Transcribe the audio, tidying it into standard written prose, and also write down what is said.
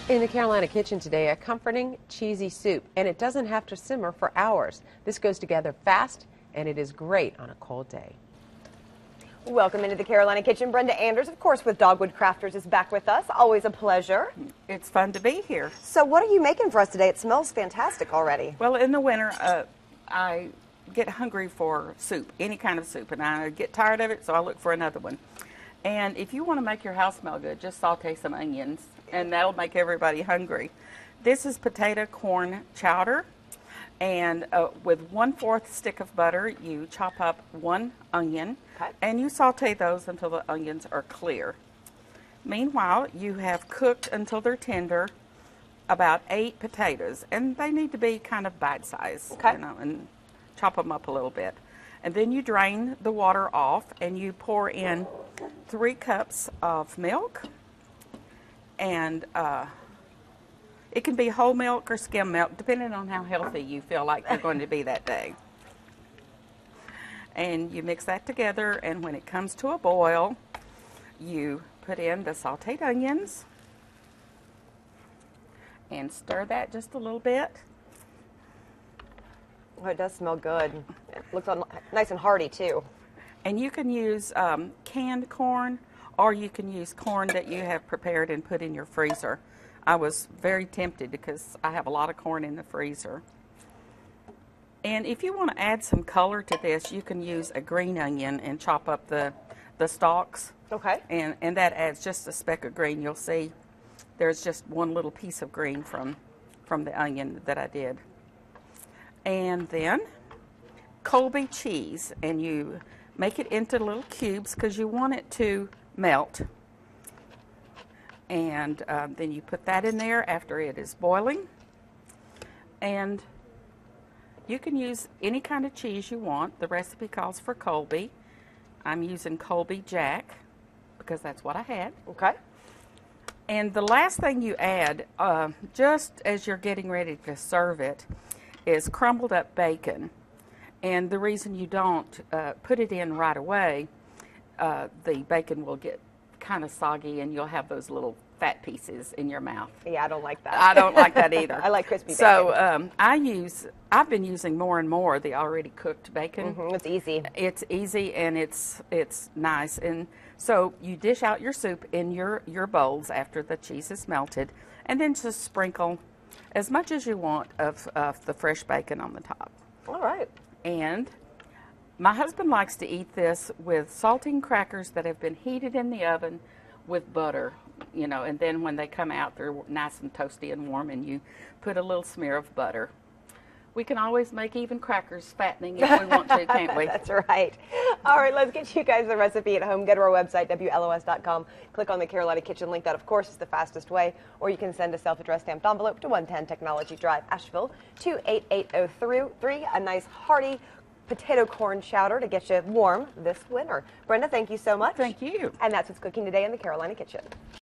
In the Carolina kitchen today, a comforting, cheesy soup, and it doesn't have to simmer for hours. This goes together fast, and it is great on a cold day. Welcome into the Carolina kitchen. Brenda Anders, of course, with Dogwood Crafters is back with us. Always a pleasure. It's fun to be here. So what are you making for us today? It smells fantastic already. Well, in the winter, I get hungry for soup, any kind of soup, and I get tired of it, so I look for another one. And if you want to make your house smell good, just saute some onions, and that'll make everybody hungry. This is potato corn chowder, and with 1/4 stick of butter, you chop up 1 onion, and you saute those until the onions are clear. Meanwhile, you have cooked until they're tender about 8 potatoes, and they need to be kind of bite size, you know, and chop them up a little bit. And then you drain the water off, and you pour in 3 cups of milk, and it can be whole milk or skim milk, depending on how healthy you feel like you're going to be that day. And you mix that together, and when it comes to a boil, you put in the sauteed onions and stir that just a little bit. Oh, it does smell good. It looks nice and hearty, too. And you can use canned corn, or you can use corn that you have prepared and put in your freezer. I was very tempted because I have a lot of corn in the freezer. And if you want to add some color to this, you can use a green onion and chop up the stalks. Okay. And that adds just a speck of green. You'll see there's just one little piece of green from the onion that I did. And then Colby cheese, and you make it into little cubes because you want it to melt. And then you put that in there after it is boiling. And you can use any kind of cheese you want. The recipe calls for Colby. I'm using Colby Jack because that's what I had. Okay. And the last thing you add, just as you're getting ready to serve it, is crumbled up bacon. And the reason you don't put it in right away, the bacon will get kind of soggy and you'll have those little fat pieces in your mouth. Yeah, I don't like that. I don't like that either. I like crispy bacon. So I've been using more and more the already cooked bacon. It's easy. It's easy and it's nice. And so you dish out your soup in your bowls after the cheese is melted, and then just sprinkle as much as you want of the fresh bacon on the top. All right. And my husband likes to eat this with saltine crackers that have been heated in the oven with butter, you know, and then when they come out, they're nice and toasty and warm, and you put a little smear of butter. We can always make even crackers fattening if we want to, can't we? That's right. All right, let's get you guys the recipe at home. Go to our website, WLOS.com. Click on the Carolina Kitchen link. That, of course, is the fastest way. Or you can send a self-addressed stamped envelope to 110 Technology Drive, Asheville, 28803. A nice, hearty potato corn chowder to get you warm this winter. Brenda, thank you so much. Thank you. And that's what's cooking today in the Carolina Kitchen.